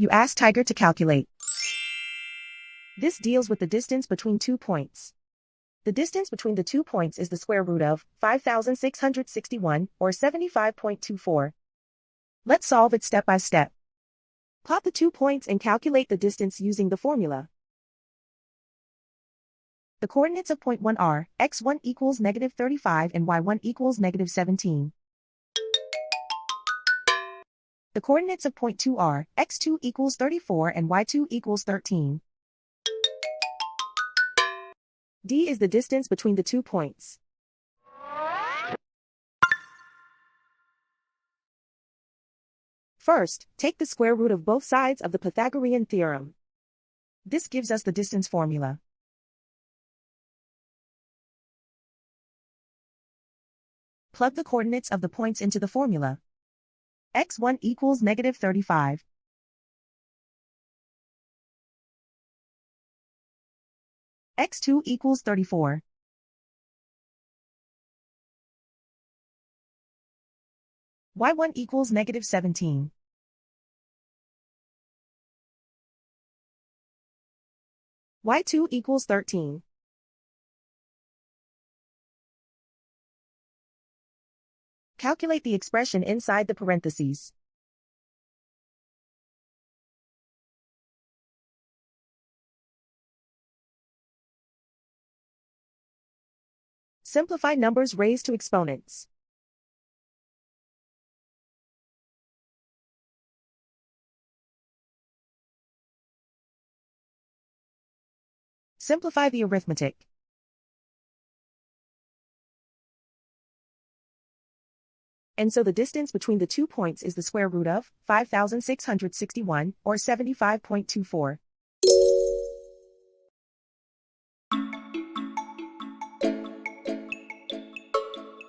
You ask Tiger to calculate. This deals with the distance between 2 points. The distance between the 2 points is the square root of 5,661, or 75.24. Let's solve it step by step. Plot the 2 points and calculate the distance using the formula. The coordinates of point 1 are, x1 equals -35 and y1 equals -17. The coordinates of point 2 are, x2 equals 34 and y2 equals 13. D is the distance between the 2 points. First, take the square root of both sides of the Pythagorean theorem. This gives us the distance formula. Plug the coordinates of the points into the formula. x1 equals -35. x2 equals 34. y1 equals -17. y2 equals 13. Calculate the expression inside the parentheses. Simplify numbers raised to exponents. Simplify the arithmetic. And so the distance between the 2 points is the square root of 5,661, or 75.24.